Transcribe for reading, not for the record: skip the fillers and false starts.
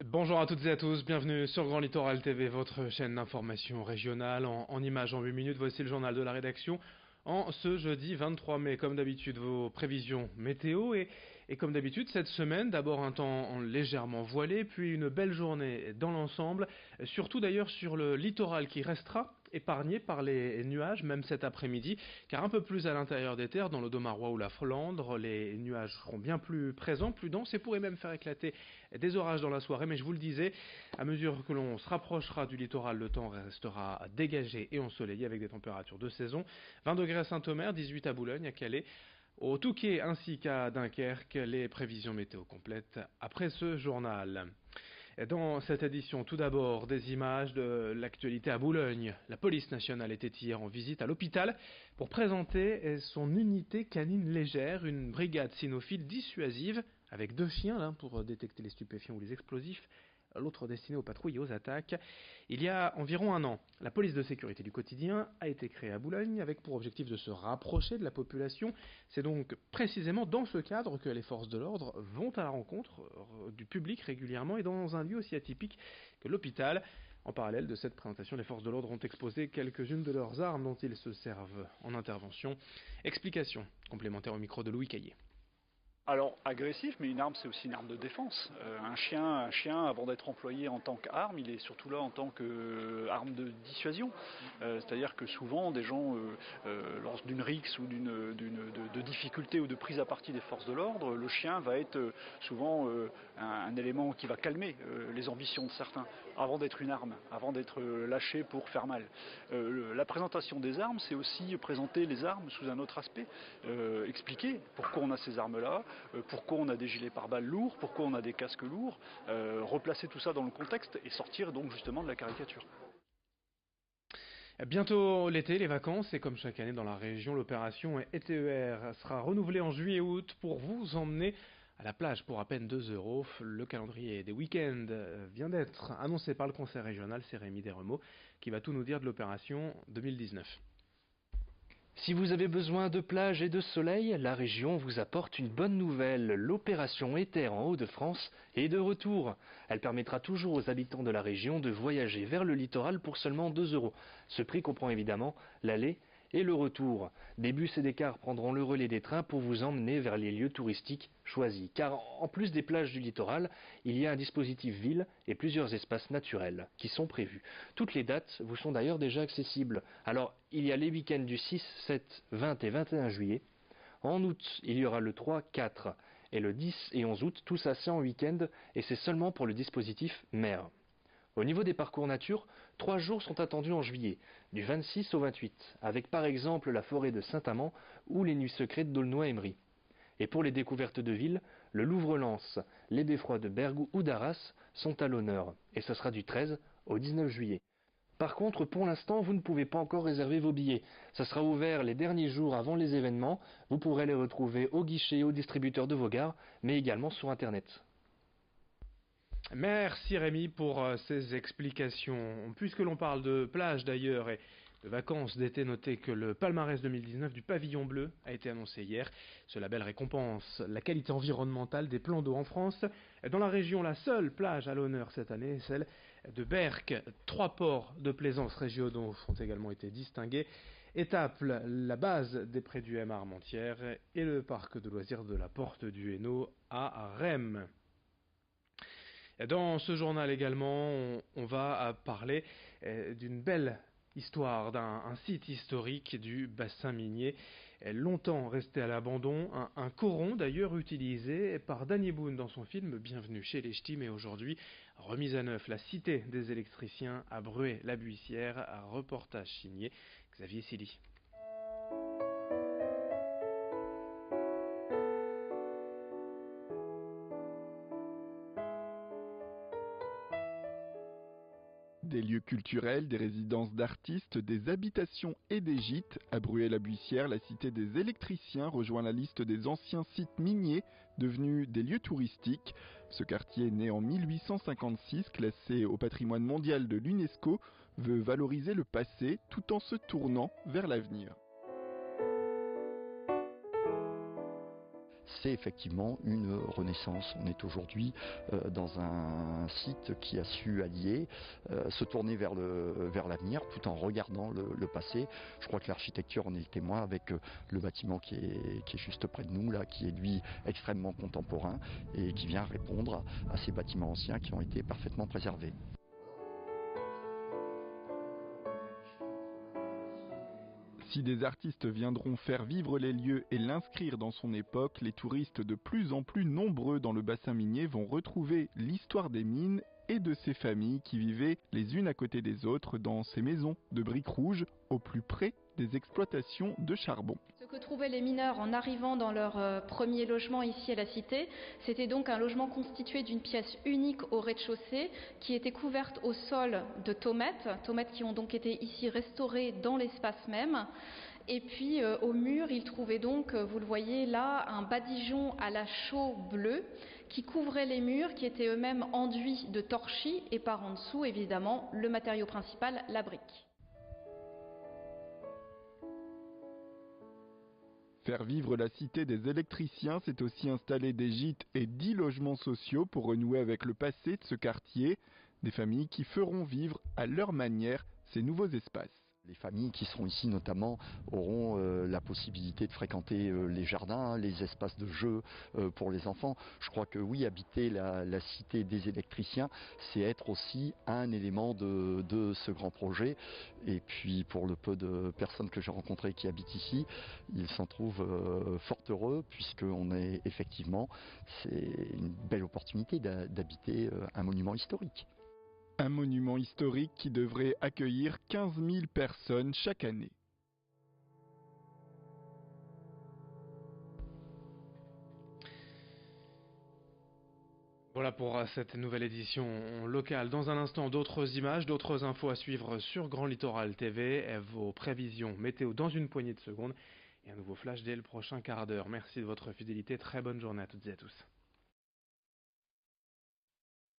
Bonjour à toutes et à tous, bienvenue sur Grand Littoral TV, votre chaîne d'information régionale en images en 8 minutes. Voici le journal de la rédaction en ce jeudi 23 mai. Comme d'habitude, vos prévisions météo et comme d'habitude, cette semaine, d'abord un temps légèrement voilé, puis une belle journée dans l'ensemble, surtout d'ailleurs sur le littoral qui restera épargné par les nuages, même cet après-midi, car un peu plus à l'intérieur des terres, dans le Domarois ou la Flandre, les nuages seront bien plus présents, plus denses et pourraient même faire éclater des orages dans la soirée. Mais je vous le disais, à mesure que l'on se rapprochera du littoral, le temps restera dégagé et ensoleillé avec des températures de saison. 20 degrés à Saint-Omer, 18 à Boulogne, à Calais, au Touquet ainsi qu'à Dunkerque. Les prévisions météo complètes après ce journal. Dans cette édition, tout d'abord, des images de l'actualité à Boulogne. La police nationale était hier en visite à l'hôpital pour présenter son unité canine légère, une brigade cynophile dissuasive, avec 2 chiens, l'un pour détecter les stupéfiants ou les explosifs, l'autre destiné aux patrouilles et aux attaques. Il y a environ un an, la police de sécurité du quotidien a été créée à Boulogne avec pour objectif de se rapprocher de la population. C'est donc précisément dans ce cadre que les forces de l'ordre vont à la rencontre du public régulièrement et dans un lieu aussi atypique que l'hôpital. En parallèle de cette présentation, les forces de l'ordre ont exposé quelques-unes de leurs armes dont ils se servent en intervention. Explication complémentaire au micro de Louis Caillé. Alors agressif, mais une arme c'est aussi une arme de défense. Un chien, avant d'être employé en tant qu'arme, il est surtout là en tant qu'arme de dissuasion. C'est-à-dire que souvent des gens, lors d'une rixe ou de difficulté ou de prise à partie des forces de l'ordre, le chien va être souvent un élément qui va calmer les ambitions de certains, avant d'être une arme, avant d'être lâché pour faire mal. La présentation des armes, c'est aussi présenter les armes sous un autre aspect, expliquer pourquoi on a ces armes-là, pourquoi on a des gilets pare-balles lourds, pourquoi on a des casques lourds, replacer tout ça dans le contexte et sortir donc justement de la caricature. Bientôt l'été, les vacances, et comme chaque année dans la région, l'opération ETER sera renouvelée en juillet et août pour vous emmener à la plage pour à peine 2 euros. Le calendrier des week-ends vient d'être annoncé par le conseil régional, c'est Rémi Desremeaux qui va tout nous dire de l'opération 2019. Si vous avez besoin de plage et de soleil, la région vous apporte une bonne nouvelle. L'opération ETER en Hauts-de-France est de retour. Elle permettra toujours aux habitants de la région de voyager vers le littoral pour seulement 2 euros. Ce prix comprend évidemment l'aller et le retour. Des bus et des cars prendront le relais des trains pour vous emmener vers les lieux touristiques choisis. Car en plus des plages du littoral, il y a un dispositif ville et plusieurs espaces naturels qui sont prévus. Toutes les dates vous sont d'ailleurs déjà accessibles. Alors, il y a les week-ends du 6, 7, 20 et 21 juillet. En août, il y aura le 3, 4 et le 10 et 11 août, tout ça c'est en week-end et c'est seulement pour le dispositif mer. Au niveau des parcours nature, 3 jours sont attendus en juillet, du 26 au 28, avec par exemple la forêt de Saint-Amand ou les nuits secrètes d'Aulnoy-Emery. Et pour les découvertes de ville, le Louvre-Lens, les beffrois de Bergue ou d'Arras sont à l'honneur, et ce sera du 13 au 19 juillet. Par contre, pour l'instant, vous ne pouvez pas encore réserver vos billets. Ça sera ouvert les derniers jours avant les événements. Vous pourrez les retrouver au guichet et au distributeur de vos gares, mais également sur Internet. Merci Rémi pour ces explications. Puisque l'on parle de plage d'ailleurs et de vacances d'été, notez que le palmarès 2019 du Pavillon Bleu a été annoncé hier. Ce label récompense la qualité environnementale des plans d'eau en France. Dans la région, la seule plage à l'honneur cette année est celle de Berck. 3 ports de plaisance régionaux ont également été distingués. Étaples, la base des prés du M à Armentières et le parc de loisirs de la Porte du Hainaut à Rheims. Dans ce journal également, on va parler d'une belle histoire d'un site historique du bassin minier, longtemps resté à l'abandon, un coron d'ailleurs utilisé par Danny Boone dans son film Bienvenue chez les Ch'tis, mais aujourd'hui remise à neuf, la cité des électriciens à Bruay-la-Buissière, un reportage signé Xavier Silly. Des lieux culturels, des résidences d'artistes, des habitations et des gîtes. À Bruay-la-Buissière, la cité des électriciens rejoint la liste des anciens sites miniers devenus des lieux touristiques. Ce quartier, né en 1856, classé au patrimoine mondial de l'UNESCO, veut valoriser le passé tout en se tournant vers l'avenir. c'est effectivement une renaissance. On est aujourd'hui dans un site qui a su allier, se tourner vers l'avenir tout en regardant le passé. Je crois que l'architecture en est le témoin avec le bâtiment qui est juste près de nous, là, qui est lui extrêmement contemporain et qui vient répondre à ces bâtiments anciens qui ont été parfaitement préservés. Si des artistes viendront faire vivre les lieux et l'inscrire dans son époque, les touristes de plus en plus nombreux dans le bassin minier vont retrouver l'histoire des mines et de ces familles qui vivaient les unes à côté des autres dans ces maisons de briques rouges au plus près des exploitations de charbon. Ce que trouvaient les mineurs en arrivant dans leur premier logement ici à la cité, c'était donc un logement constitué d'une pièce unique au rez-de-chaussée qui était couverte au sol de tomates qui ont donc été ici restaurées dans l'espace même. Et puis au mur, ils trouvaient donc, vous le voyez là, un badigeon à la chaux bleue qui couvrait les murs, qui étaient eux-mêmes enduits de torchis et par en dessous, évidemment, le matériau principal, la brique. Faire vivre la cité des électriciens, c'est aussi installer des gîtes et 10 logements sociaux pour renouer avec le passé de ce quartier. Des familles qui feront vivre à leur manière ces nouveaux espaces. Les familles qui seront ici notamment auront la possibilité de fréquenter les jardins, les espaces de jeu pour les enfants. Je crois que oui, habiter la cité des électriciens, c'est être aussi un élément de ce grand projet. Et puis pour le peu de personnes que j'ai rencontrées qui habitent ici, ils s'en trouvent fort heureux puisqu'on est effectivement, c'est une belle opportunité d'habiter un monument historique. Un monument historique qui devrait accueillir 15 000 personnes chaque année. Voilà pour cette nouvelle édition locale. Dans un instant, d'autres images, d'autres infos à suivre sur Grand Littoral TV. Vos prévisions météo dans une poignée de secondes. Et un nouveau flash dès le prochain quart d'heure. Merci de votre fidélité. Très bonne journée à toutes et à tous.